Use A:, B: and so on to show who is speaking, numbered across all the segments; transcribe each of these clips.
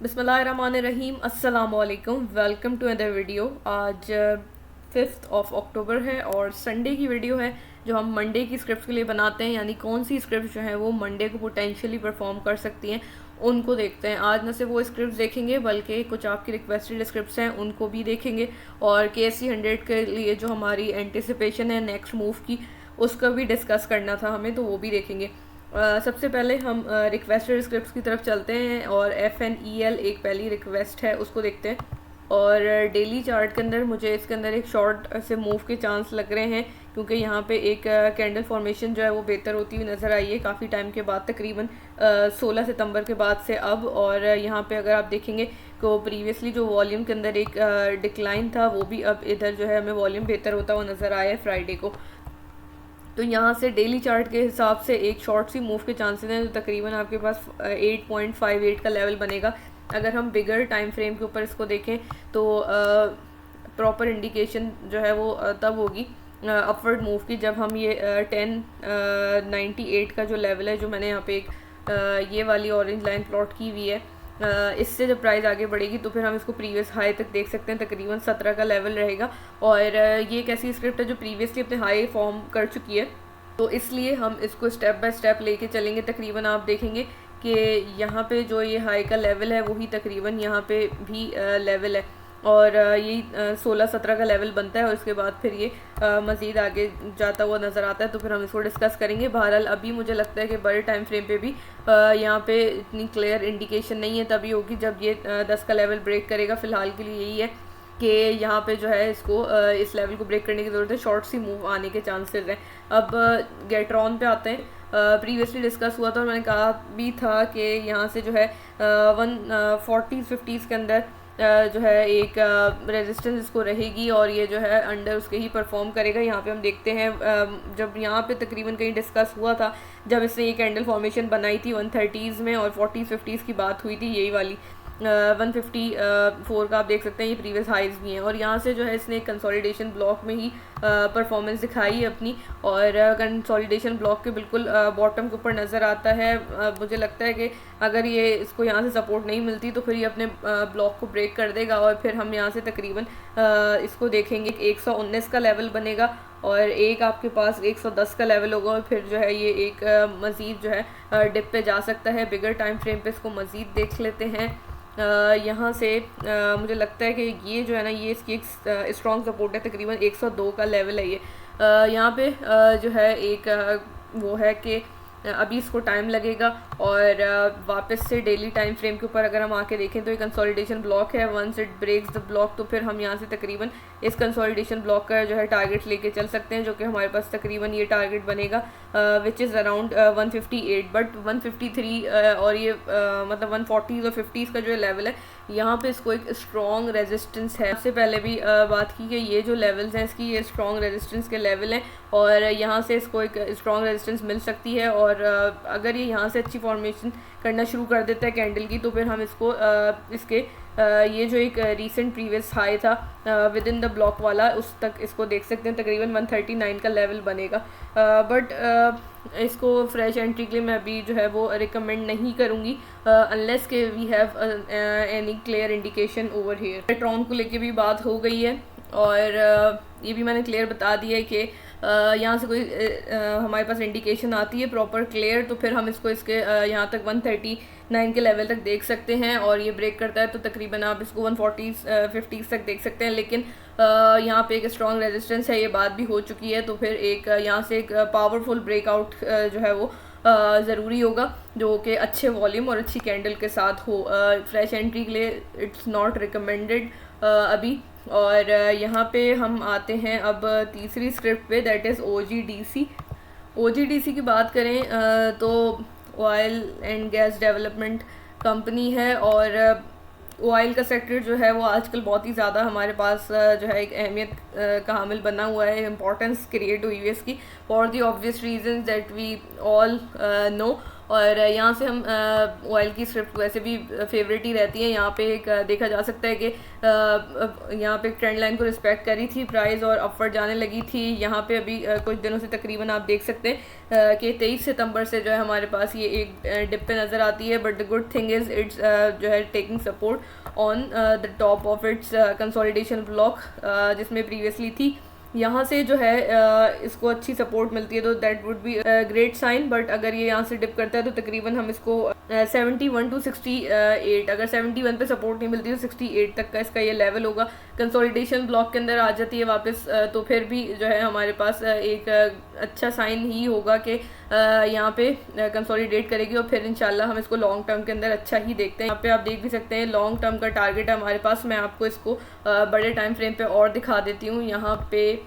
A: बिस्मिल्लाहिर्रहमानिर्रहीम, अस्सलाम वालेकुम। Welcome to other video. आज 5 अक्टूबर है और संडे की वीडियो है जो हम मंडे की स्क्रिप्ट के लिए बनाते हैं, यानी कौन सी स्क्रिप्ट जो है वो मंडे को पोटेंशियली परफॉर्म कर सकती हैं उनको देखते हैं। आज न सिर्फ वो स्क्रिप्ट देखेंगे बल्कि कुछ आपकी रिक्वेस्टेड स्क्रिप्ट्स हैं उनको भी देखेंगे, और KSC 100 के लिए जो हमारी एंटिसिपेशन है नेक्स्ट मूव की उसका भी डिस्कस करना था हमें, तो वो भी देखेंगे। सबसे पहले हम रिक्वेस्टेड स्क्रिप्ट्स की तरफ चलते हैं और FNEL एक पहली रिक्वेस्ट है उसको देखते हैं। और डेली चार्ट के अंदर मुझे इसके अंदर एक शॉर्ट से मूव के चांस लग रहे हैं, क्योंकि यहाँ पे एक कैंडल फॉर्मेशन जो है वो बेहतर होती हुई नज़र आई है काफ़ी टाइम के बाद, तकरीबन 16 सितंबर के बाद से अब। और यहाँ पे अगर आप देखेंगे तो प्रीवियसली जो वॉल्यूम के अंदर एक डिक्लाइन था वो भी अब इधर जो है हमें वॉल्यूम बेहतर होता हुआ नज़र आया है फ्राइडे को। तो यहाँ से डेली चार्ट के हिसाब से एक शॉर्ट सी मूव के चांसेस हैं, तो तकरीबन आपके पास 8.58 का लेवल बनेगा। अगर हम बिगर टाइम फ्रेम के ऊपर इसको देखें तो प्रॉपर इंडिकेशन जो है वो तब होगी अपवर्ड मूव की, जब हम ये 1098 का जो लेवल है, जो मैंने यहाँ पे एक ये वाली ऑरेंज लाइन प्लॉट की हुई है, इससे जब प्राइस आगे बढ़ेगी तो फिर हम इसको प्रीवियस हाई तक देख सकते हैं, तकरीबन 17 का लेवल रहेगा। और ये एक ऐसी स्क्रिप्ट है जो प्रीवियसली अपने हाई फॉर्म कर चुकी है, तो इसलिए हम इसको स्टेप बाय स्टेप लेके चलेंगे। तकरीबन आप देखेंगे कि यहाँ पे जो ये हाई का लेवल है वही तकरीबन यहाँ पे भी लेवल है, और यही 16-17 का लेवल बनता है, और उसके बाद फिर ये मज़ीद आगे जाता हुआ नज़र आता है, तो फिर हम इसको डिस्कस करेंगे। बहरहाल अभी मुझे लगता है कि बड़े टाइम फ्रेम पे भी यहाँ पे इतनी क्लियर इंडिकेशन नहीं है, तभी होगी जब ये 10 का लेवल ब्रेक करेगा। फ़िलहाल के लिए यही है कि यहाँ पे जो है इसको इस लेवल को ब्रेक करने की ज़रूरत है, शॉर्ट सी मूव आने के चांसेस हैं। अब गेट्रॉन पे आते हैं। प्रीवियसली डिस्कस हुआ था और मैंने कहा भी था कि यहाँ से जो है 140-50 के अंदर जो है एक रेजिस्टेंस इसको रहेगी, और ये जो है अंडर उसके ही परफॉर्म करेगा। यहाँ पे हम देखते हैं जब यहाँ पे तकरीबन कहीं डिस्कस हुआ था, जब इसने ये कैंडल फॉर्मेशन बनाई थी 130s में, और 40-50s की बात हुई थी, यही वाली 154 का आप देख सकते हैं, ये प्रीवियस हाइज भी हैं। और यहाँ से जो है इसने एक कंसोलिडेशन ब्लॉक में ही परफॉर्मेंस दिखाई है अपनी, और कंसोलिडेशन ब्लॉक के बिल्कुल बॉटम के ऊपर नज़र आता है। मुझे लगता है कि अगर ये इसको यहाँ से सपोर्ट नहीं मिलती तो फिर ये अपने ब्लॉक को ब्रेक कर देगा, और फिर हम यहाँ से तकरीबन इसको देखेंगे 119 का लेवल बनेगा, और एक आपके पास 110 का लेवल होगा, और फिर जो है ये एक मज़ीद जो है डिप पे जा सकता है। बिगर टाइम फ्रेम पे इसको मज़ीद देख लेते हैं। यहाँ से मुझे लगता है कि ये जो है ना, ये इसकी एक स्ट्रॉन्ग सपोर्ट है, तकरीबन 102 का लेवल है ये। यहाँ पे जो है एक वो है कि अभी इसको टाइम लगेगा, और वापस से डेली टाइम फ्रेम के ऊपर अगर हम आके देखें तो ये कंसोलिडेशन ब्लॉक है। Once it breaks the block तो फिर हम यहाँ से तकरीबन इस कंसोलिडेशन ब्लॉक का जो है टारगेट लेके चल सकते हैं, जो कि हमारे पास तकरीबन ये टारगेट बनेगा विच इज़ अराउंड 158, बट 153 और ये मतलब 140 और 50 का जो लेवल है, यहाँ पे इसको एक स्ट्रॉन्ग रेजिस्टेंस है। इससे पहले भी बात की कि ये जो लेवल्स हैं इसकी ये स्ट्रॉन्ग रेजिस्टेंस के लेवल हैं, और यहाँ से इसको एक स्ट्रॉन्ग रेजिस्टेंस मिल सकती है। और अगर ये यहाँ से अच्छी फॉर्मेशन करना शुरू कर देता है कैंडल की, तो फिर हम इसको इसके ये जो एक रीसेंट प्रीवियस हाई था विद इन द ब्लॉक वाला, उस तक इसको देख सकते हैं, तकरीबन 139 का लेवल बनेगा। बट इसको फ्रेश एंट्री के लिए मैं अभी जो है वो रिकमेंड नहीं करूँगी, अनलेस के we have any clear indication over here. पेट्रॉन को लेके भी बात हो गई है, और ये भी मैंने क्लियर बता दिया है कि यहाँ से कोई हमारे पास इंडिकेशन आती है प्रॉपर क्लियर, तो फिर हम इसको इसके यहाँ तक 139 के लेवल तक देख सकते हैं, और ये ब्रेक करता है तो तकरीबन आप इसको 140-50 तक देख सकते हैं। लेकिन यहाँ पे एक स्ट्रॉन्ग रेजिस्टेंस है, ये बात भी हो चुकी है, तो फिर एक यहाँ से एक पावरफुल ब्रेकआउट जो है वो ज़रूरी होगा, जो कि अच्छे वॉल्यूम और अच्छी कैंडल के साथ हो। फ्रेश एंट्री के लिए इट्स नॉट रिकमेंडेड अभी। और यहाँ पे हम आते हैं अब तीसरी स्क्रिप्ट पे, दैट इज़ OGDC। OGDC की बात करें तो oil and gas development company है, और ऑयल का सेक्टर जो है वो आजकल बहुत ही ज़्यादा हमारे पास जो है एक अहमियत का हामिल बना हुआ है, इम्पोर्टेंस क्रिएट हुई है इसकी, for the obvious reason that we all know. और यहाँ से हम ऑयल की स्क्रिप्ट वैसे भी फेवरेट ही रहती है। यहाँ पे एक देखा जा सकता है कि यहाँ पे ट्रेंड लाइन को रिस्पेक्ट करी थी प्राइस और अपवर्ड जाने लगी थी। यहाँ पे अभी कुछ दिनों से तकरीबन आप देख सकते हैं कि 23 सितंबर से जो है हमारे पास ये एक डिप पे नज़र आती है। But the good thing is it's जो है taking support on the top of its consolidation block जिसमें प्रीवियसली थी। यहाँ से जो है इसको अच्छी सपोर्ट मिलती है तो that would be great sign. But अगर ये यहाँ से डिप करता है तो तकरीबन हम इसको 71 टू 68, अगर 71 पे सपोर्ट नहीं मिलती तो 68 तक का इसका ये लेवल होगा। कंसोलिडेशन ब्लॉक के अंदर आ जाती है वापस तो फिर भी जो है हमारे पास एक अच्छा साइन ही होगा कि यहाँ पे कंसोलिडेट करेगी और फिर इंशाल्लाह हम इसको लॉन्ग टर्म के अंदर अच्छा ही देखते हैं। यहाँ पे आप देख भी सकते हैं लॉन्ग टर्म का टारगेट है हमारे पास। मैं आपको इसको बड़े टाइम फ्रेम पे और दिखा देती हूँ। यहाँ पे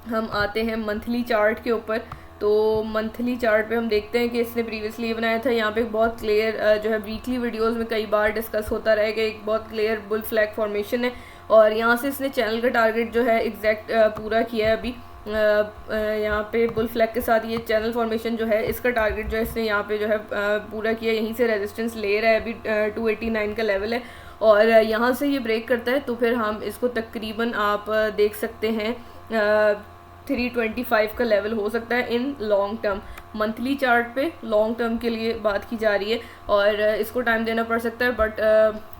A: हम आते हैं मंथली चार्ट के ऊपर। तो मंथली चार्ट पे हम देखते हैं कि इसने प्रीवियसली ये बनाया था। यहाँ पे बहुत क्लियर जो है वीकली वीडियोस में कई बार डिस्कस होता रहेगा, एक बहुत क्लियर बुल फ्लैग फॉर्मेशन है और यहाँ से इसने चैनल का टारगेट जो है एग्जैक्ट पूरा किया है। अभी यहाँ पे बुल फ्लैग के साथ ये चैनल फॉर्मेशन जो है इसका टारगेट जो है इसने यहाँ पे जो है पूरा किया। यहीं से रेजिस्टेंस ले रहा है, अभी 289 का लेवल है और यहाँ से ये ब्रेक करता है तो फिर हम इसको तकरीबन आप देख सकते हैं 325 का लेवल हो सकता है in long term. Monthly chart पे लॉन्ग टर्म के लिए बात की जा रही है और इसको टाइम देना पड़ सकता है बट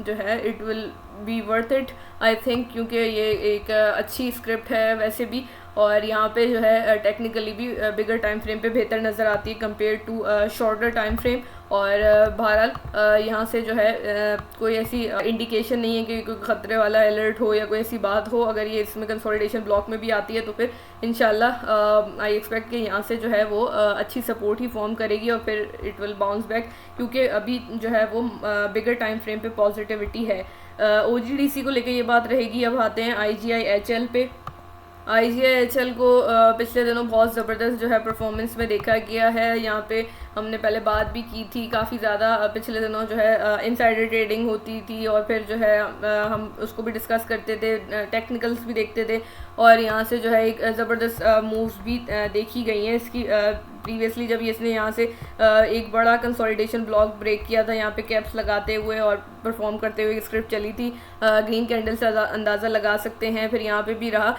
A: जो है it will be worth it I think, क्योंकि ये एक अच्छी स्क्रिप्ट है वैसे भी और यहाँ पे जो है टेक्निकली भी बिगर टाइम फ्रेम पे बेहतर नज़र आती है compare to shorter time frame. और बहरहाल यहाँ से जो है कोई ऐसी इंडिकेशन नहीं है कि कोई ख़तरे वाला अलर्ट हो या कोई ऐसी बात हो। अगर ये इसमें कंसोलिडेशन ब्लॉक में भी आती है तो फिर इंशाल्लाह आई एक्सपेक्ट कि यहाँ से जो है वो अच्छी सपोर्ट ही फॉर्म करेगी और फिर इट विल बाउंस बैक, क्योंकि अभी जो है वो बिगर टाइम फ्रेम पे पॉजिटिविटी है। OGDC को लेकर ये बात रहेगी। अब आते हैं IGI-HL पे। IGI-HL को पिछले दिनों बहुत ज़बरदस्त जो है परफॉर्मेंस में देखा गया है। यहाँ पे हमने पहले बात भी की थी, काफ़ी ज़्यादा पिछले दिनों जो है इनसाइडर ट्रेडिंग होती थी और फिर जो है हम उसको भी डिस्कस करते थे, टेक्निकल्स भी देखते थे और यहाँ से जो है एक ज़बरदस्त मूव्स भी देखी गई हैं इसकी। प्रीवियसली जब इसने यहाँ से एक बड़ा कंसोलिडेशन ब्लॉक ब्रेक किया था यहाँ पे कैप्स लगाते हुए और परफॉर्म करते हुए स्क्रिप्ट चली थी, ग्रीन कैंडल से अंदाज़ा लगा सकते हैं। फिर यहाँ पे भी रहा,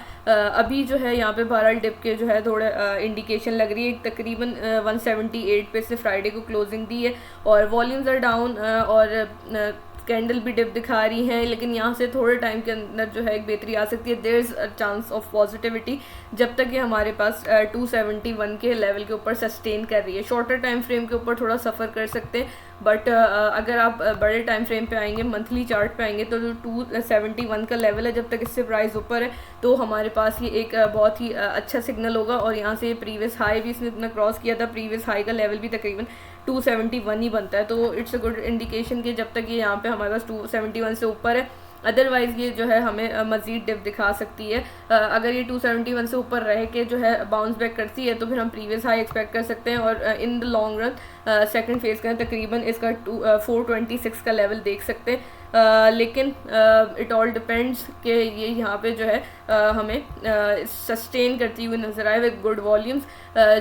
A: अभी जो है यहाँ पे बहरहाल डिप के जो है थोड़े इंडिकेशन लग रही है। तकरीबन 178 पे से फ्राइडे को क्लोजिंग दी है और वॉल्यूम्स आर डाउन और कैंडल भी डिप दिखा रही हैं, लेकिन यहाँ से थोड़े टाइम के अंदर जो है एक बेहतरी आ सकती है। There is a chance of positivity जब तक ये हमारे पास 271 के लेवल के ऊपर सस्टेन कर रही है। शॉर्टर टाइम फ्रेम के ऊपर थोड़ा सफ़र कर सकते हैं बट अगर आप बड़े टाइम फ्रेम पे आएंगे, मंथली चार्ट पे आएंगे तो जो 271 का लेवल है जब तक इससे प्राइस ऊपर है तो हमारे पास ये एक बहुत ही अच्छा सिग्नल होगा। और यहाँ से प्रीवियस हाई भी इसने इतना क्रॉस किया था, प्रीवियस हाई का लेवल भी तकरीबन 271 ही बनता है, तो इट्स अ गुड इंडिकेशन कि जब तक ये यहाँ पे हमारे पास 271 से ऊपर है। अदरवाइज़ ये जो है हमें मज़ीद डिप दिखा सकती है। अगर ये 271 से ऊपर रह के जो है बाउंस बैक करती है तो फिर हम प्रीवियस हाई एक्सपेक्ट कर सकते हैं और in the long run second phase का तकरीबन इसका 426 का लेवल देख सकते हैं। लेकिन इट ऑल डिपेंड्स कि ये यहाँ पे जो है हमें सस्टेन करती हुई नज़र आए विद गुड वॉल्यूम्स,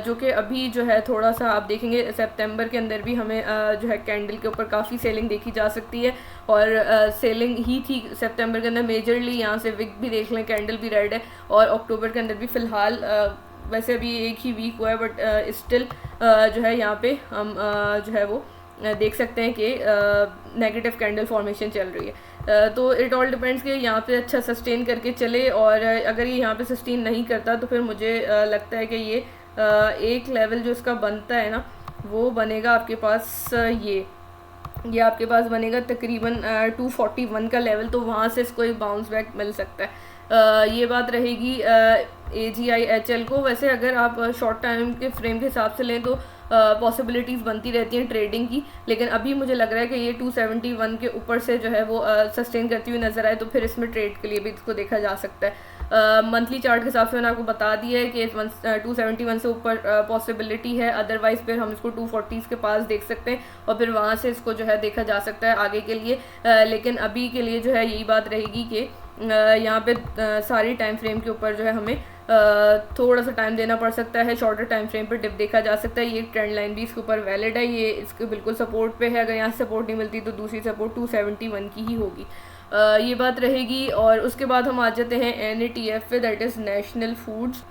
A: जो कि अभी जो है थोड़ा सा आप देखेंगे सितंबर के अंदर भी हमें जो है कैंडल के ऊपर काफ़ी सेलिंग देखी जा सकती है और सेलिंग ही थी सितंबर के अंदर मेजरली। यहाँ से विक भी देख लें, कैंडल भी रेड है और अक्टूबर के अंदर भी फ़िलहाल वैसे अभी एक ही वीक हुआ है बट स्टिल जो है यहाँ पे हम जो है वो देख सकते हैं कि नेगेटिव कैंडल फॉर्मेशन चल रही है। तो इट ऑल डिपेंड्स कि यहाँ पे अच्छा सस्टेन करके चले और अगर ये यहाँ पे सस्टेन नहीं करता तो फिर मुझे लगता है कि ये एक लेवल जो इसका बनता है ना वो बनेगा आपके पास ये आपके पास बनेगा तकरीबन 241 का लेवल, तो वहाँ से इसको एक बाउंस बैक मिल सकता है। ये बात रहेगी AGI-HL को। वैसे अगर आप शॉर्ट टाइम के फ्रेम के हिसाब से लें तो पॉसिबिलिटीज़ बनती रहती हैं ट्रेडिंग की, लेकिन अभी मुझे लग रहा है कि ये 271 के ऊपर से जो है वो सस्टेन करती हुई नज़र आए तो फिर इसमें ट्रेड के लिए भी इसको देखा जा सकता है। मंथली चार्ट के हिसाब से मैंने आपको बता दिया है कि 271 से ऊपर पॉसिबिलिटी है, अदरवाइज़ फिर हम इसको 240 के पास देख सकते हैं और फिर वहाँ से इसको जो है देखा जा सकता है आगे के लिए। लेकिन अभी के लिए जो है यही बात रहेगी कि यहाँ पे सारी टाइम फ्रेम के ऊपर जो है हमें थोड़ा सा टाइम देना पड़ सकता है, शॉर्टर टाइम फ्रेम पर डिप देखा जा सकता है। ये ट्रेंड लाइन भी इसके ऊपर वैलिड है, ये इसके बिल्कुल सपोर्ट पे है। अगर यहाँ सपोर्ट नहीं मिलती तो दूसरी सपोर्ट 271 की ही होगी। ये बात रहेगी। और उसके बाद हम आ जाते हैं NATF पे, that is national foods.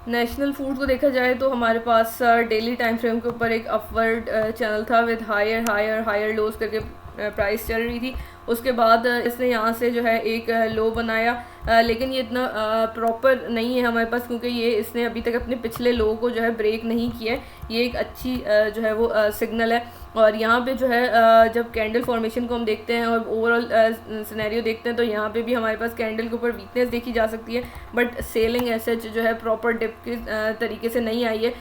A: National food को देखा जाए तो हमारे पास डेली टाइम फ्रेम के ऊपर एक अपवर्ड चैनल था with higher higher higher lows करके प्राइस चल रही थी। उसके बाद इसने यहाँ से जो है एक लो बनाया, लेकिन ये इतना प्रॉपर नहीं है हमारे पास, क्योंकि ये इसने अभी तक अपने पिछले लो को जो है ब्रेक नहीं किया है। ये एक अच्छी जो है वो सिग्नल है। और यहाँ पे जो है जब कैंडल फॉर्मेशन को हम देखते हैं और ओवरऑल सिनेरियो देखते हैं, तो यहाँ पे भी हमारे पास कैंडल के ऊपर वीकनेस देखी जा सकती है, बट सेलिंग ऐसे जो है प्रॉपर डिप के तरीके से नहीं आई है,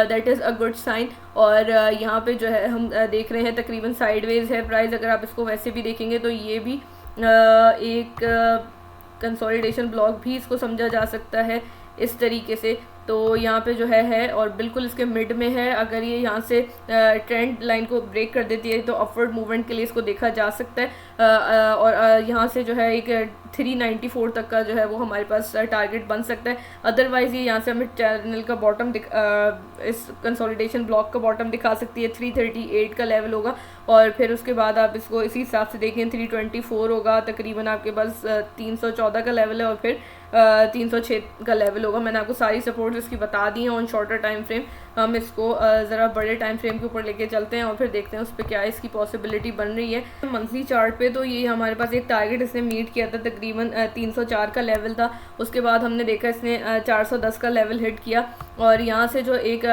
A: that is a good sign. और यहाँ पे जो है हम देख रहे हैं तकरीबन साइडवेज है प्राइस। अगर आप इसको वैसे भी देखेंगे तो ये भी एक कंसोलिडेशन ब्लॉक भी इसको समझा जा सकता है इस तरीके से। तो यहाँ पे जो है और बिल्कुल इसके मिड में है। अगर ये यहाँ से ट्रेंड लाइन को ब्रेक कर देती है तो अपवर्ड मूवमेंट के लिए इसको देखा जा सकता है। और यहाँ से जो है एक 394 तक का जो है वो हमारे पास टारगेट बन सकता है। अदरवाइज़ ये यहाँ से हमें चैनल का बॉटम इस कंसोलिडेशन ब्लॉक का बॉटम दिखा सकती है। 338 का लेवल होगा और फिर उसके बाद आप इसको इसी हिसाब से देखें 324 होगा, तकरीबन आपके पास 314 का लेवल है और फिर 306 का लेवल होगा। मैंने आपको सारी सपोर्ट इसकी बता दी हैं ऑन शॉर्टर टाइम फ्रेम। हम इसको ज़रा बड़े टाइम फ्रेम के ऊपर लेके चलते हैं और फिर देखते हैं उस पर क्या इसकी पॉसिबिलिटी बन रही है। मंथली चार्ट पे तो ये हमारे पास एक टारगेट इसने मीट किया था, तकरीबन 304 का लेवल था। उसके बाद हमने देखा इसने 410 का लेवल हिट किया और यहाँ से जो एक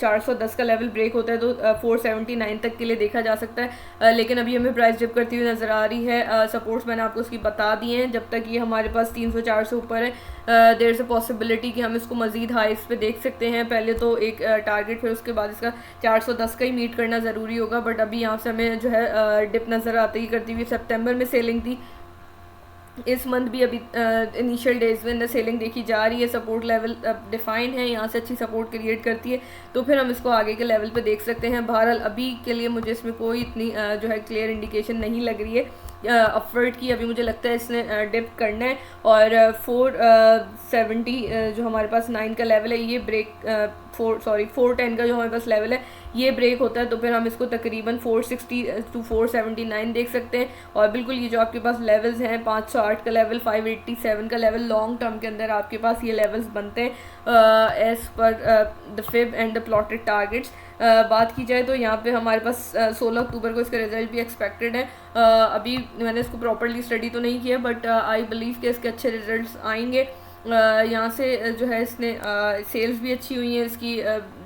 A: 410 का लेवल ब्रेक होता है तो 479 तक के लिए देखा जा सकता है। लेकिन अभी हमें प्राइस डिप करती हुई नज़र आ रही है। सपोर्ट्स मैंने आपको उसकी बता दी हैं। जब तक ये हमारे पास 304 से ऊपर है देयर इज़ अ पॉसिबिलिटी कि हम इसको मज़ीद हाइस पे देख सकते हैं। पहले तो एक टारगेट, फिर उसके बाद इसका 410 का ही मीट करना ज़रूरी होगा। बट अभी यहाँ से हमें जो है डिप नज़र आती ही करती हुई। सितंबर में सेलिंग थी, इस मंथ भी अभी इनिशियल डेज में सेलिंग देखी जा रही है। सपोर्ट लेवल डिफाइन है, यहाँ से अच्छी सपोर्ट क्रिएट करती है तो फिर हम इसको आगे के लेवल पे देख सकते हैं। बहरहाल अभी के लिए मुझे इसमें कोई इतनी जो है क्लियर इंडिकेशन नहीं लग रही है अपवर्ड की। अभी मुझे लगता है इसने डिप करना है और 470 जो हमारे पास 9 का लेवल है ये ब्रेक 410 का जो हमारे पास लेवल है ये ब्रेक होता है तो फिर हम इसको तकरीबन 460 to 479 देख सकते हैं। और बिल्कुल ये जो आपके पास लेवल्स हैं 508 का लेवल, 587 का लेवल, लॉन्ग टर्म के अंदर आपके पास ये लेवल्स बनते हैं as per the fib and the plotted targets. बात की जाए तो यहाँ पे हमारे पास 16 अक्टूबर को इसका रिजल्ट भी एक्सपेक्टेड है। अभी मैंने इसको प्रॉपरली स्टडी तो नहीं किया बट आई बिलीव कि इसके अच्छे रिजल्ट्स आएंगे। यहाँ से जो है इसने सेल्स भी अच्छी हुई हैं इसकी,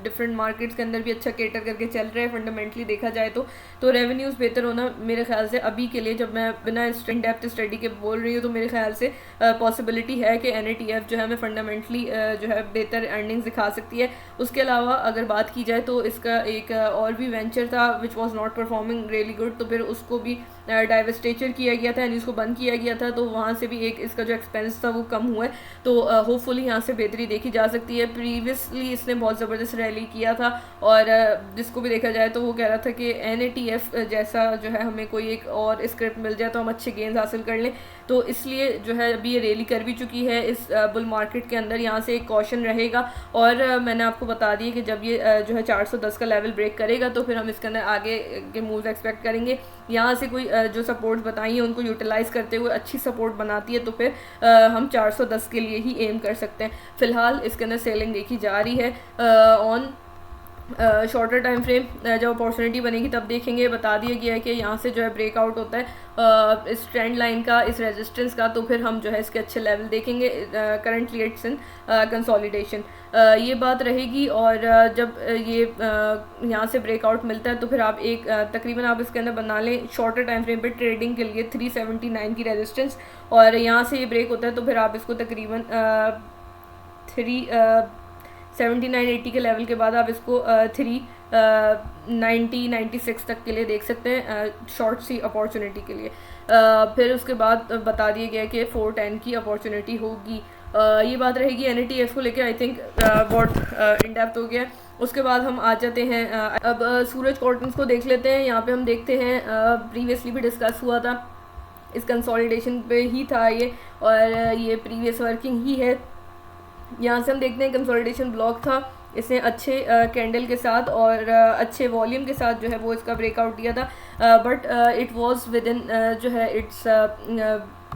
A: डिफरेंट मार्केट्स के अंदर भी अच्छा केटर करके चल रहा है फंडामेंटली देखा जाए तो रेवेन्यूज़ बेहतर होना मेरे ख्याल से अभी के लिए, जब मैं बिना इन डेप्थ स्टडी के बोल रही हूँ तो मेरे ख्याल से पॉसिबिलिटी है कि NATF जो है हमें फंडामेंटली जो है बेहतर अर्निंग्स दिखा सकती है। उसके अलावा अगर बात की जाए तो इसका एक और भी वेंचर था which was not performing really good, तो फिर उसको भी डाइवेस्टेचर किया गया था यानी उसको बंद किया गया था, तो वहाँ से भी एक इसका जो एक्सपेंस था वो कम हुआ है। तो होपफुली यहाँ से बेहतरी देखी जा सकती है। प्रीवियसली इसने बहुत ज़बरदस्त रैली किया था और जिसको भी देखा जाए तो वो कह रहा था कि NATF जैसा जो है हमें कोई एक और स्क्रिप्ट मिल जाए तो हम अच्छे गेंस हासिल कर लें। तो इसलिए जो है अभी ये रैली कर भी चुकी है इस बुल मार्केट के अंदर, यहाँ से एक कॉशन रहेगा। और मैंने आपको बता दिया कि जब ये जो है 410 का लेवल ब्रेक करेगा तो फिर हम इसके अंदर आगे के मूव्स एक्सपेक्ट करेंगे। यहाँ से कोई जो सपोर्ट बताई है उनको यूटिलाइज़ करते हुए अच्छी सपोर्ट बनाती है तो फिर हम 410 के लिए ही एम कर सकते हैं। फ़िलहाल इसके अंदर सेलिंग देखी जा रही है ऑन शॉर्टर टाइम फ्रेम। जब अपॉर्चुनिटी बनेगी तब देखेंगे। बता दिया गया है कि यहाँ से जो है ब्रेकआउट होता है इस ट्रेंड लाइन का, इस रेजिस्टेंस का, तो फिर हम जो है इसके अच्छे लेवल देखेंगे। करंटली इट्स इन कंसोलिडेशन, ये बात रहेगी। और जब ये यहाँ से ब्रेकआउट मिलता है तो फिर आप एक तकरीबन आप इसके अंदर बना लें शॉर्टर टाइम फ्रेम पे ट्रेडिंग के लिए 379 की रेजिस्टेंस, और यहाँ से ये ब्रेक होता है तो फिर आप इसको तकरीबन 379-80 के लेवल के बाद आप इसको 390-96 तक के लिए देख सकते हैं शॉर्ट सी अपॉर्चुनिटी के लिए। फिर उसके बाद बता दिया गया कि 410 की अपॉर्चुनिटी होगी। ये बात रहेगी NATF को लेके। आई थिंक बहुत इन डेप्थ हो गया। उसके बाद हम आ जाते हैं अब सूरज कॉटन्स को देख लेते हैं। यहाँ पे हम देखते हैं प्रीवियसली भी डिस्कस हुआ था, इस कंसोलिडेशन पे ही था ये और ये प्रीवियस वर्किंग ही है। यहाँ से हम देखते हैं कंसोलिडेशन ब्लॉक था, इसने अच्छे कैंडल के साथ और अच्छे वॉल्यूम के साथ जो है वो इसका ब्रेकआउट दिया था, but it was with in जो है इट्स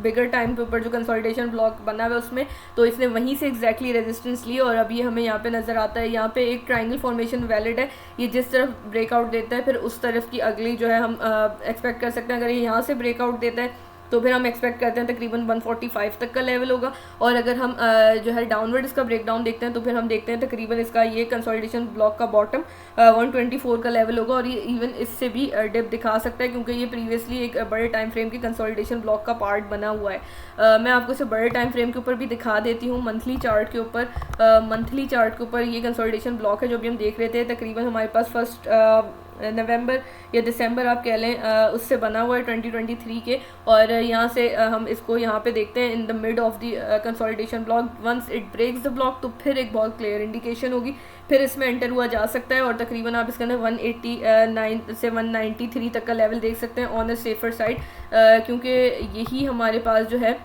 A: बिगर टाइम के ऊपर जो कंसोलिडेशन ब्लॉक बना हुआ है उसमें, तो इसने वहीं से एग्जैक्टली रेजिस्टेंस ली और अभी हमें यहाँ पे नज़र आता है यहाँ पे एक ट्रायंगल फॉर्मेशन वैलिड है, ये जिस तरफ ब्रेकआउट देता है फिर उस तरफ की अगली जो है हम एक्सपेक्ट कर सकते हैं। अगर ये यहाँ से ब्रेकआउट देता है तो फिर हम एक्सपेक्ट करते हैं तकरीबन 145 तक का लेवल होगा, और अगर हम जो है डाउनवर्ड इसका ब्रेकडाउन देखते हैं तो फिर हम देखते हैं तकरीबन इसका ये कंसोलिडेशन ब्लॉक का बॉटम 124 का लेवल होगा, और ये इवन इससे भी डिप दिखा सकता है क्योंकि ये प्रीवियसली एक बड़े टाइम फ्रेम के कंसोलिडेशन ब्लॉक का पार्ट बना हुआ है। मैं आपको इसे बड़े टाइम फ्रेम के ऊपर भी दिखा देती हूँ। मंथली चार्ट के ऊपर ये कंसोलिडेशन ब्लॉक है जो भी हम देख रहे थे, तकरीबन हमारे पास फर्स्ट नवंबर या दिसंबर आप कह लें उससे बना हुआ है 2023 के, और यहाँ से हम इसको यहाँ पे देखते हैं in the mid of the consolidation block. Once it breaks the block तो फिर एक बहुत क्लियर इंडिकेशन होगी, फिर इसमें एंटर हुआ जा सकता है, और तकरीबन आप इसके अंदर 189 से 193 तक का लेवल देख सकते हैं ऑन द सेफर साइड, क्योंकि यही हमारे पास जो है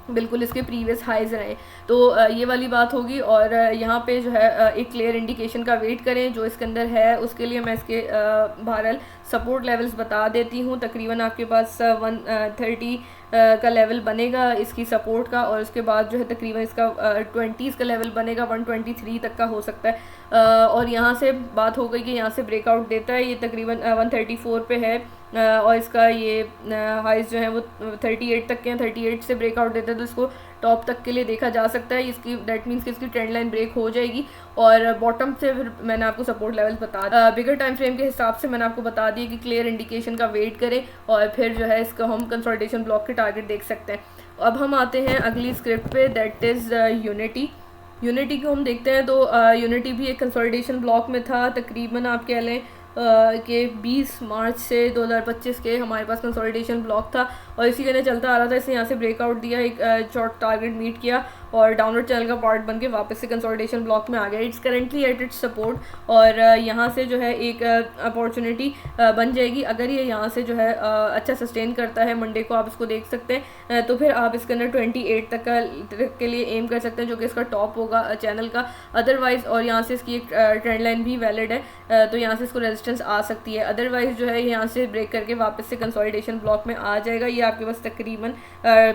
A: बिल्कुल इसके प्रीवियस हाइज रहे। तो ये वाली बात होगी, और यहाँ पे जो है एक क्लियर इंडिकेशन का वेट करें जो इसके अंदर है। उसके लिए मैं इसके बहरहाल सपोर्ट लेवल्स बता देती हूँ। तकरीबन आपके पास 130 का लेवल बनेगा इसकी सपोर्ट का, और उसके बाद जो है तकरीबन इसका 20s का लेवल बनेगा, 123 तक का हो सकता है। और यहाँ से बात हो गई कि यहाँ से ब्रेकआउट देता है, ये तकरीबन 134 पे है, और इसका ये हाइज जो है वो 38 तक के हैं। 38 से ब्रेकआउट देता है तो इसको टॉप तक के लिए देखा जा सकता है। इसकी दैट मीन्स कि इसकी ट्रेंड लाइन ब्रेक हो जाएगी, और बॉटम से फिर मैंने आपको सपोर्ट लेवल बता बिगर टाइम फ्रेम के हिसाब से मैंने आपको बता दिया कि क्लियर इंडिकेशन का वेट करें, और फिर जो है इसका हम कंसोलिडेशन ब्लॉक के टारगेट देख सकते हैं। अब हम आते हैं अगली स्क्रिप्ट पे, दैट इज़ यूनिटी को हम देखते हैं। तो यूनिटी भी एक कंसोलिडेशन ब्लॉक में था, तकरीबन आप कह लें कि 20 मार्च से 2025 के हमारे पास कंसोलिडेशन ब्लॉक था, और इसी तरह चलता आ रहा था। इसने यहाँ से ब्रेकआउट दिया, एक शॉर्ट टारगेट मीट किया और डाउनवर्ड चैनल का पार्ट बन के वापस से कंसोलिडेशन ब्लॉक में आ गया। It's currently at its support, और यहाँ से जो है एक अपॉर्चुनिटी बन जाएगी अगर ये यहाँ से जो है अच्छा सस्टेन करता है। मंडे को आप इसको देख सकते हैं, तो फिर आप इसके अंदर 28 तक के लिए एम कर सकते हैं जो कि इसका टॉप होगा चैनल का अदरवाइज। और यहाँ से इसकी एक ट्रेंड लाइन भी वैलिड है, तो यहाँ से इसको रेजिस्टेंस आ सकती है। अदरवाइज जो है यहाँ से ब्रेक करके वापस से कंसोलिडेशन ब्लॉक में आ जाएगा। ये आपके पास तकरीबन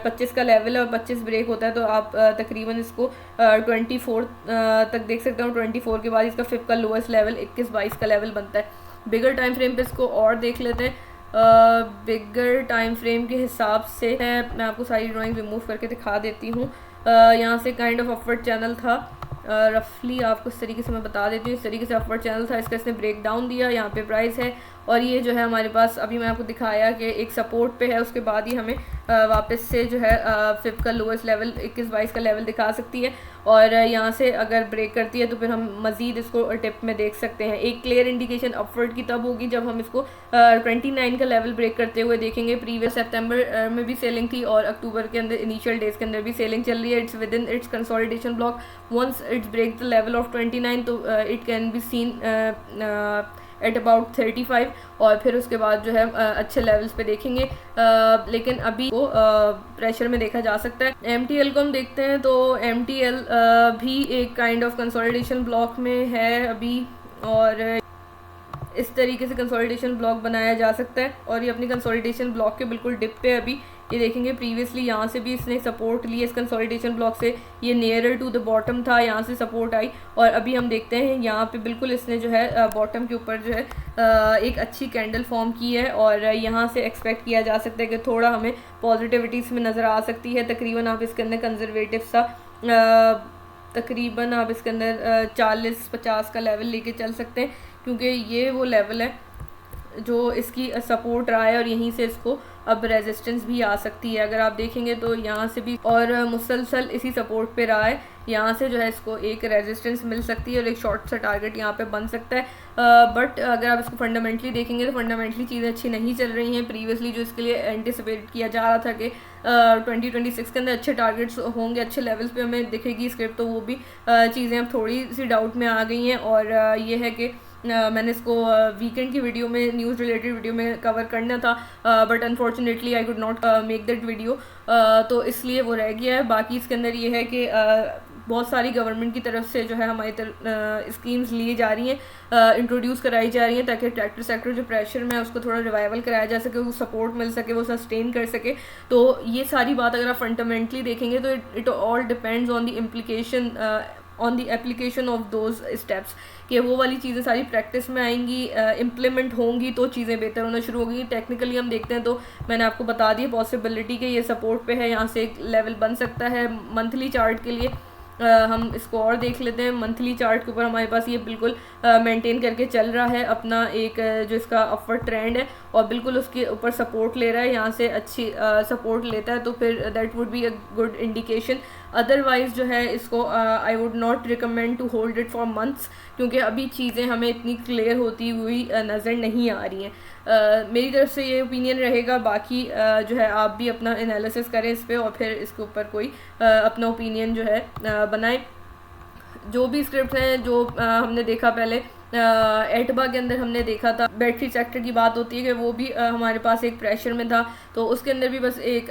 A: 25 का लेवल है, और 25 ब्रेक होता है तो आप तकरीबन इसको 24 तक देख सकते हो। 24 के बाद इसका 5th का लोएस्ट लेवल 21-22 का लेवल बनता है। बिगर टाइम फ्रेम पे इसको और देख लेते हैं। बिगर टाइम फ्रेम के हिसाब से मैं आपको सारी ड्राइंग रिमूव करके दिखा देती हूँ। यहाँ से काइंड ऑफ अपवर्ड चैनल था, रफली आपको इस तरीके से मैं बता देती हूँ। इस तरीके से अपवर्ड चैनल था, इसका इसने ब्रेक डाउन दिया, यहाँ पे प्राइस है, और ये जो है हमारे पास अभी मैं आपको दिखाया कि एक सपोर्ट पे है, उसके बाद ही हमें वापस से जो है 5th का लोएस्ट लेवल 21-22 का लेवल दिखा सकती है, और यहाँ से अगर ब्रेक करती है तो फिर हम मज़ीद इसको टिप में देख सकते हैं। एक क्लियर इंडिकेशन अपवर्ड की तब होगी जब हम इसको 29 का लेवल ब्रेक करते हुए देखेंगे। प्रीवियस सितंबर में भी सेलिंग थी, और अक्टूबर के अंदर इनिशियल डेज के अंदर भी सेलिंग चल रही है। It's within its consolidation block. Once its break the level of 29 तो it can be seen at about 35, और फिर उसके बाद जो है अच्छे लेवल्स पे देखेंगे, लेकिन अभी को प्रेशर में देखा जा सकता है। MTL को हम देखते हैं, तो MTL भी एक काइंड ऑफ कंसोलिडेशन ब्लॉक में है अभी, और इस तरीके से कंसोलिडेशन ब्लॉक बनाया जा सकता है, और ये अपनी कंसोलिडेशन ब्लॉक के बिल्कुल डिप पे अभी ये देखेंगे। प्रीवियसली यहाँ से भी इसने सपोर्ट ली इस कंसोलिडेशन ब्लॉक से, ये नियरर टू द बॉटम था, यहाँ से सपोर्ट आई, और अभी हम देखते हैं यहाँ पे बिल्कुल इसने जो है बॉटम के ऊपर जो है एक अच्छी कैंडल फॉर्म की है, और यहाँ से एक्सपेक्ट किया जा सकता है कि थोड़ा हमें पॉजिटिविटीज़ में नज़र आ सकती है। तकरीबन आप इसके अंदर कंजर्वेटिव सा तकरीबन आप इसके अंदर 40-50 का लेवल लेके चल सकते हैं, क्योंकि ये वो लेवल है जो इसकी सपोर्ट रहा है, और यहीं से इसको अब रेजिस्टेंस भी आ सकती है। अगर आप देखेंगे तो यहाँ से भी और मुसलसल इसी सपोर्ट पे रहा है, यहाँ से जो है इसको एक रेजिस्टेंस मिल सकती है और एक शॉर्ट सा टारगेट यहाँ पे बन सकता है। बट अगर आप इसको फंडामेंटली देखेंगे तो फंडामेंटली चीज़ें अच्छी नहीं चल रही हैं। प्रीवियसली जो इसके लिए एंटिसिपेट किया जा रहा था कि 2026 के अंदर अच्छे टारगेट्स होंगे, अच्छे लेवल्स पे हमें दिखेगी स्क्रिप्ट, तो वो भी चीज़ें अब थोड़ी सी डाउट में आ गई हैं। और ये है कि मैंने इसको वीकेंड की वीडियो में न्यूज़ रिलेटेड वीडियो में कवर करना था, but unfortunately I could not make that video, तो इसलिए वो रह गया है। बाकी इसके अंदर ये है कि बहुत सारी गवर्नमेंट की तरफ से जो है हमारी स्कीम्स ली जा रही हैं, इंट्रोड्यूस कराई जा रही हैं, ताकि ट्रैक्टर सेक्टर जो प्रेशर में है उसको थोड़ा रिवाइवल कराया जा सके, वो सपोर्ट मिल सके, वो सस्टेन कर सके। तो ये सारी बात अगर आप फंडामेंटली देखेंगे तो it all depends on the implication on the application of those steps, कि वो वाली चीज़ें सारी प्रैक्टिस में आएंगी, इम्प्लीमेंट होंगी तो चीज़ें बेहतर होना शुरू होगी। टेक्निकली हम देखते हैं तो मैंने आपको बता दी पॉसिबिलिटी कि ये सपोर्ट पे है, यहाँ से एक लेवल बन सकता है। मंथली चार्ट के लिए हम इसको और देख लेते हैं। मंथली चार्ट के ऊपर हमारे पास ये बिल्कुल मेंटेन करके चल रहा है अपना एक जो इसका अपवर्ड ट्रेंड है, और बिल्कुल उसके ऊपर सपोर्ट ले रहा है, यहाँ से अच्छी सपोर्ट लेता है तो फिर that would be a good indication. Otherwise जो है इसको I would not recommend to hold it for months, क्योंकि अभी चीज़ें हमें इतनी क्लियर होती हुई नज़र नहीं आ रही हैं। मेरी तरफ से ये ओपिनियन रहेगा। बाकी जो है आप भी अपना एनालिसिस करें इस पर, और फिर इसके ऊपर कोई अपना ओपिनियन जो है बनाएं। जो भी स्क्रिप्ट हैं जो हमने देखा पहले एटबा के अंदर हमने देखा था, बैटरी सेक्टर की बात होती है कि वो भी हमारे पास एक प्रेशर में था, तो उसके अंदर भी बस एक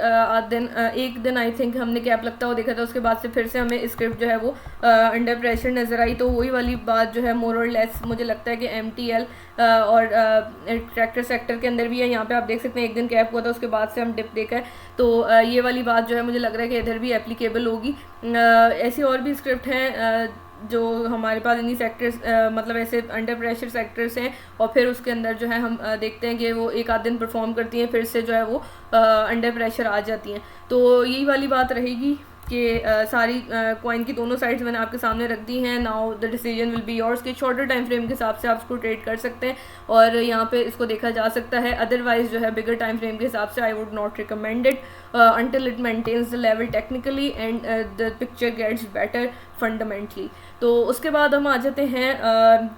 A: दिन आई थिंक हमने कैप लगता हुआ देखा था। उसके बाद से फिर से हमें स्क्रिप्ट जो है वो अंडर प्रेशर नज़र आई। तो वही वाली बात जो है मोर और लेस मुझे लगता है कि MTL और ट्रैक्टर सेक्टर के अंदर भी है। यहाँ पे आप देख सकते हैं एक दिन कैप हुआ था, उसके बाद से हम डिप देखा है, तो ये वाली बात जो है मुझे लग रहा है कि इधर भी एप्लीकेबल होगी। ऐसी और भी स्क्रिप्ट हैं जो हमारे पास इन्हीं सेक्टर्स मतलब ऐसे अंडर प्रेशर सेक्टर्स हैं, और फिर उसके अंदर जो है हम देखते हैं कि वो एक आध दिन परफॉर्म करती हैं, फिर से जो है वो अंडर प्रेशर आ जाती हैं। तो यही वाली बात रहेगी कि सारी कॉइन की दोनों साइड्स मैंने आपके सामने रख दी हैं। Now the decision will be yours कि शॉर्टर टाइम फ्रेम के हिसाब से आप इसको ट्रेड कर सकते हैं और यहाँ पे इसको देखा जा सकता है। अदरवाइज जो है बिगर टाइम फ्रेम के हिसाब से आई would not recommend it until it maintains the level technically and the picture gets better fundamentally। तो उसके बाद हम आ जाते हैं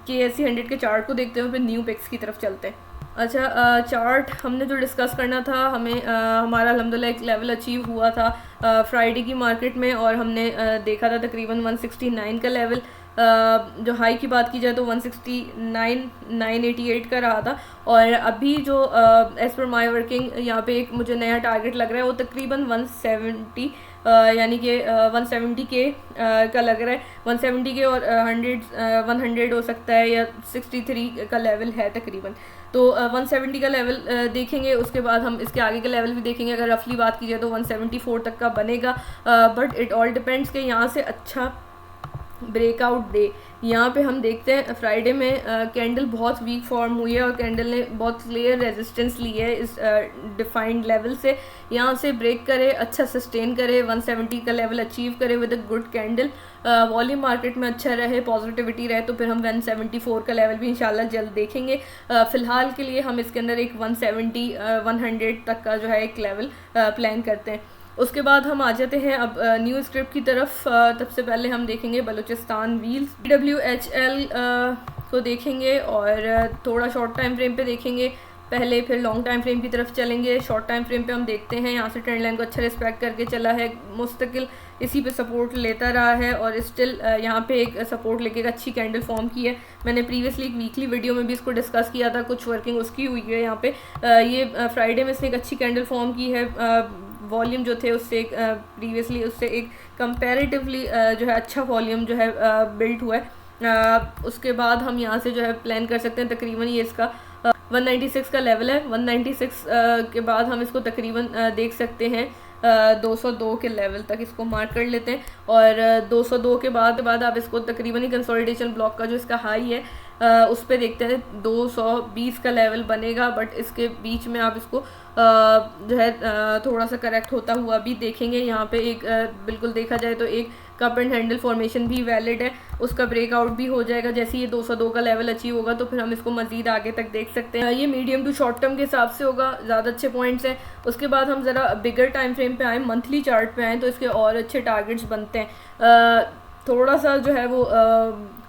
A: KSE 100 के चार्ट को देखते हैं, फिर न्यू पिक्स की तरफ चलते हैं। अच्छा, चार्ट हमने जो डिस्कस करना था, हमें हमारा अल्हम्दुलिल्लाह एक लेवल अचीव हुआ था फ्राइडे की मार्केट में, और हमने देखा था तकरीबन 169 का लेवल। जो हाई की बात की जाए तो 169,988 का रहा था, और अभी जो एज़ पर माई वर्किंग यहाँ पे एक मुझे नया टारगेट लग रहा है, वो तकरीबन 170 यानी कि 170 के का लग रहा है। 170 के और 100 हो सकता है, या 63 का लेवल है तकरीबन। तो 170 का लेवल देखेंगे, उसके बाद हम इसके आगे का लेवल भी देखेंगे। अगर रफली बात की जाए तो 174 तक का बनेगा, बट इट ऑल डिपेंड्स कि यहाँ से अच्छा ब्रेकआउट डे। यहाँ पे हम देखते हैं फ्राइडे में कैंडल बहुत वीक फॉर्म हुई है, और कैंडल ने बहुत क्लियर रेजिस्टेंस ली है इस डिफाइंड लेवल से। यहाँ से ब्रेक करे, अच्छा सस्टेन करे, 170 का लेवल अचीव करे with a good candle, volume market में अच्छा रहे, पॉजिटिविटी रहे, तो फिर हम 174 का लेवल भी इंशाल्लाह जल्द देखेंगे। फ़िलहाल के लिए हम इसके अंदर एक 170-100 तक का जो है एक लेवल प्लान करते हैं। उसके बाद हम आ जाते हैं अब न्यू स्क्रिप्ट की तरफ। सबसे पहले हम देखेंगे बलूचिस्तान व्हील्स WHL को देखेंगे, और थोड़ा शॉर्ट टाइम फ्रेम पे देखेंगे पहले, फिर लॉन्ग टाइम फ्रेम की तरफ चलेंगे। शॉर्ट टाइम फ्रेम पे हम देखते हैं यहाँ से ट्रेंड लाइन को अच्छा रिस्पेक्ट करके चला है, मुस्तकिल इसी पे सपोर्ट लेता रहा है, और स्टिल यहाँ पे एक सपोर्ट लेके एक अच्छी कैंडल फॉर्म की है। मैंने प्रीवियसली एक वीकली वीडियो में भी इसको डिस्कस किया था, कुछ वर्किंग उसकी हुई है यहाँ पे। ये फ्राइडे में इसने एक अच्छी कैंडल फॉर्म की है, वॉल्यूम जो थे उससे प्रीवियसली उससे एक कंपैरेटिवली जो है अच्छा वॉल्यूम जो है बिल्ड हुआ है। उसके बाद हम यहाँ से जो है प्लान कर सकते हैं, तकरीबन ये इसका 196 का लेवल है। 196 के बाद हम इसको तकरीबन देख सकते हैं 202 के लेवल तक इसको मार्क कर लेते हैं, और 202 के बाद आप इसको तकरीबन ही कंसोलिडेशन ब्लॉक का जो इसका हाई है उस पर देखते हैं 220 का लेवल बनेगा, बट इसके बीच में आप इसको जो है थोड़ा सा करेक्ट होता हुआ भी देखेंगे। यहाँ पे एक बिल्कुल देखा जाए तो एक कप एंड हैंडल फॉर्मेशन भी वैलिड है, उसका ब्रेकआउट भी हो जाएगा। जैसे ये 202 का लेवल अचीव होगा तो फिर हम इसको मज़ीद आगे तक देख सकते हैं। ये मीडियम टू शॉर्ट टर्म के हिसाब से होगा, ज़्यादा अच्छे पॉइंट्स हैं। उसके बाद हम ज़रा बिगर टाइम फ्रेम पे आएँ, मंथली चार्ट पे आएँ, तो इसके और अच्छे टारगेट्स बनते हैं। थोड़ा सा जो है वो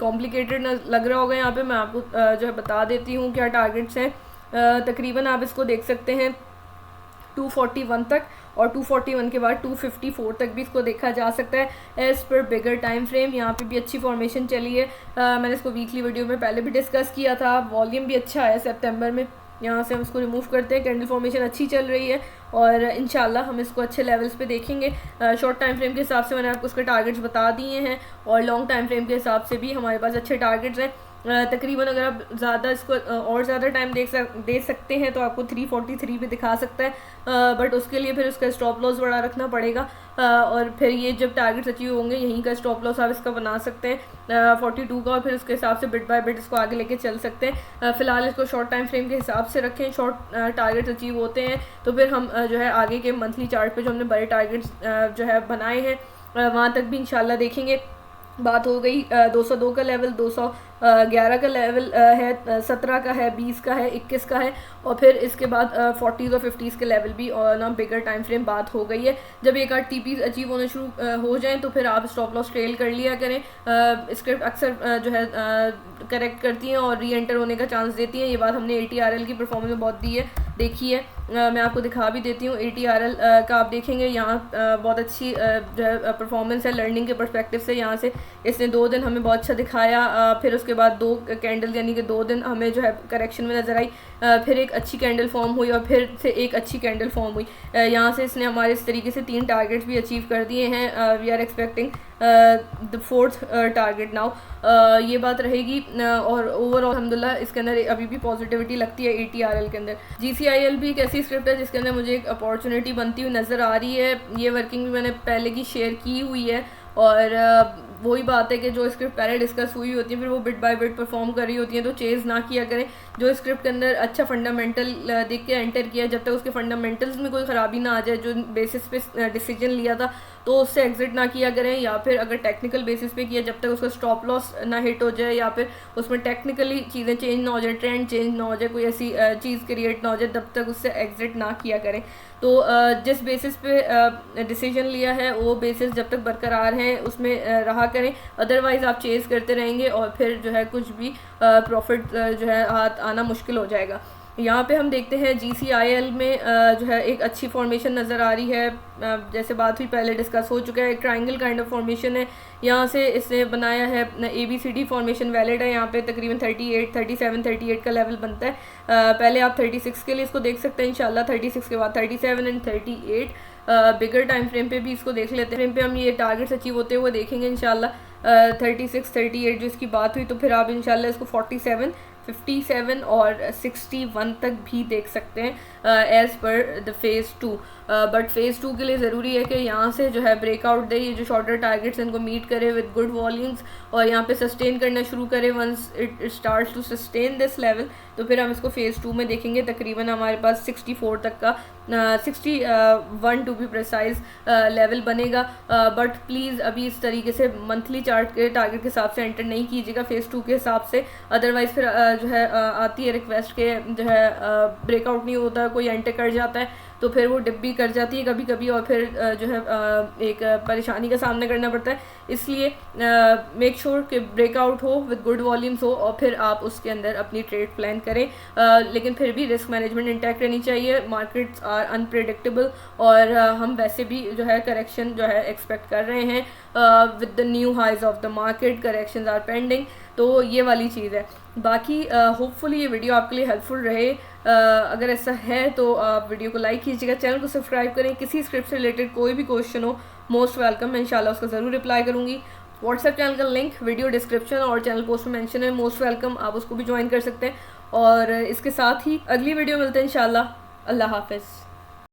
A: कॉम्प्लिकेटेड लग रहा होगा, यहाँ पे मैं आपको जो है बता देती हूँ क्या टारगेट्स हैं। तकरीबन आप इसको देख सकते हैं 241 तक, और 241 के बाद 254 तक भी इसको देखा जा सकता है एज़ पर बिगर टाइम फ्रेम। यहाँ पे भी अच्छी फॉर्मेशन चली है, मैंने इसको वीकली वीडियो में पहले भी डिस्कस किया था। वॉल्यूम भी अच्छा है सितंबर में, यहाँ से हम इसको रिमूव करते हैं। कैंडल फॉर्मेशन अच्छी चल रही है और इंशाल्लाह हम इसको अच्छे लेवल्स पे देखेंगे। शॉर्ट टाइम फ्रेम के हिसाब से मैंने आपको उसके टारगेट्स बता दिए हैं और लॉन्ग टाइम फ्रेम के हिसाब से भी हमारे पास अच्छे टारगेट्स हैं। तकरीबन अगर आप ज़्यादा इसको और ज़्यादा टाइम दे सकते हैं तो आपको 343 पे दिखा सकता है, बट उसके लिए फिर उसका स्टॉप लॉस बड़ा रखना पड़ेगा और फिर ये जब टारगेट्स अचीव होंगे यहीं का स्टॉप लॉस आप इसका बना सकते हैं 42 का, और फिर उसके हिसाब से बिट बाय बिट इसको आगे लेके चल सकते हैं। फ़िलहाल इसको शॉर्ट टाइम फ्रेम के हिसाब से रखें। शॉर्ट टारगेट्स अचीव होते हैं तो फिर हम जो है आगे के मंथली चार्ट पे जो हमने बड़े टारगेट्स जो है बनाए हैं वहाँ तक भी इंशाल्लाह देखेंगे। बात हो गई 202 का लेवल, 211 का लेवल है, 17 का है, 20 का है, 21 का है और फिर इसके बाद 40s और 50s के लेवल भी और ना बिगर टाइम फ्रेम बात हो गई है। जब एक आध टीपीज अचीव होने शुरू हो जाएं तो फिर आप स्टॉप लॉस ट्रेल कर लिया करें। स्क्रिप्ट अक्सर जो है करेक्ट करती हैं और री एंटर होने का चांस देती हैं। ये बात हमने ATRL की परफॉर्मेंस में बहुत देखी है। मैं आपको दिखा भी देती हूँ। ATRL का आप देखेंगे यहाँ बहुत अच्छी जो है परफॉर्मेंस है लर्निंग के पर्सपेक्टिव से। यहाँ से इसने 2 दिन हमें बहुत अच्छा दिखाया, फिर उसके बाद 2 कैंडल यानी कि 2 दिन हमें जो है करेक्शन में नज़र आई, फिर एक अच्छी कैंडल फॉर्म हुई और फिर से एक अच्छी कैंडल फॉर्म हुई। यहाँ से इसने हमारे इस तरीके से 3 टारगेट्स भी अचीव कर दिए हैं। We are expecting the 4th target now. ये बात रहेगी और ओवरऑल अल्हम्दुलिल्लाह इसके अंदर अभी भी पॉजिटिविटी लगती है ATRL के अंदर। GCIL भी एक ऐसी स्क्रिप्ट है जिसके अंदर मुझे एक अपॉर्चुनिटी बनती हुई नज़र आ रही है। ये वर्किंग भी मैंने पहले की शेयर की हुई है और वही बात है कि जो स्क्रिप्ट पहले डिस्कस हुई होती है फिर वो बिट बाय बिट परफॉर्म कर रही होती हैं तो चेज़ ना किया करें। जो स्क्रिप्ट के अंदर अच्छा फंडामेंटल देख के एंटर किया, जब तक उसके फंडामेंटल्स में कोई ख़राबी ना आ जाए, जो बेसिस पे डिसीजन लिया था तो उससे एग्जिट ना किया करें, या फिर अगर टेक्निकल बेसिस पे किया जब तक उसका स्टॉप लॉस ना हिट हो जाए या फिर उसमें टेक्निकली चीज़ें चेंज ना हो जाए, ट्रेंड चेंज ना हो जाए, कोई ऐसी चीज़ क्रिएट ना हो जाए, तब तक उससे एग्जिट ना किया करें। तो जिस बेसिस पे डिसीजन लिया है वो बेसिस जब तक बरकरार है उसमें रहा करें, अदरवाइज़ आप चेज़ करते रहेंगे और फिर जो है कुछ भी प्रॉफिट जो है हाथ आना मुश्किल हो जाएगा। यहाँ पे हम देखते हैं GCIL में जो है एक अच्छी फॉर्मेशन नज़र आ रही है। जैसे बात हुई पहले डिस्कस हो चुका है, एक ट्रायंगल काइंड ऑफ फॉर्मेशन है। यहाँ से इसने बनाया है ABCD फॉर्मेशन वैलिड है। यहाँ पे तकरीबन 38, 37, 38 का लेवल बनता है। पहले आप 36 के लिए इसको देख सकते हैं इंशाल्लाह, 36 के बाद 37 एंड 38। बिगर टाइम फ्रेम पे भी इसको देख लेते हैं। फ्रेम पे हम ये टारगेट्स अचीव होते हुए देखेंगे इंशाल्लाह। 36, 38 जो इसकी बात हुई तो फिर आप इंशाल्लाह इसको 47, 57 और 61 तक भी देख सकते हैं as per the phase 2। But phase 2 के लिए ज़रूरी है कि यहाँ से जो है ब्रेकआउट दे, ये जो शॉर्टर टारगेट्स इनको मीट करे विद गुड वॉल्यूम्स और यहाँ पे सस्टेन करना शुरू करे। Once it starts to sustain this level तो फिर हम इसको फेज़ 2 में देखेंगे। तकरीबन हमारे पास 64 तक का 61 टू बी प्रिसाइज लेवल बनेगा। बट प्लीज़ अभी इस तरीके से मंथली चार्ट के टारगेट के हिसाब से एंटर नहीं कीजिएगा फेज़ 2 के हिसाब से, अदरवाइज़ फिर जो है आती है रिक्वेस्ट के जो है ब्रेकआउट नहीं होता, कोई एंटर कर जाता है तो फिर वो डिप भी कर जाती है कभी कभी और फिर जो है एक परेशानी का सामना करना पड़ता है। इसलिए मेक श्योर कि ब्रेकआउट हो विद गुड वॉल्यूम्स हो और फिर आप उसके अंदर अपनी ट्रेड प्लान करें। लेकिन फिर भी रिस्क मैनेजमेंट इंटैक्ट रहनी चाहिए। मार्केट्स आर अनप्रेडिक्टेबल और हम वैसे भी जो है करेक्शन जो है एक्सपेक्ट कर रहे हैं with the new highs of the market, corrections are pending. तो ये वाली चीज़ है। बाकी होपफुली ये वीडियो आपके लिए हेल्पफुल रहे। अगर ऐसा है तो आप वीडियो को लाइक कीजिएगा, चैनल को सब्सक्राइब करें। किसी स्क्रिप्ट से रिलेटेड कोई भी क्वेश्चन हो मोस्ट वेलकम, मैं इंशाल्लाह उसका ज़रूर रिप्लाई करूँगी। व्हाट्सएप चैनल का लिंक वीडियो डिस्क्रिप्शन और चैनल पोस्ट में मेंशन है, मोस्ट वेलकम, आप उसको भी ज्वाइन कर सकते हैं। और इसके साथ ही अगली वीडियो मिलते हैं इंशाल्लाह। अल्लाह हाफ़िज़।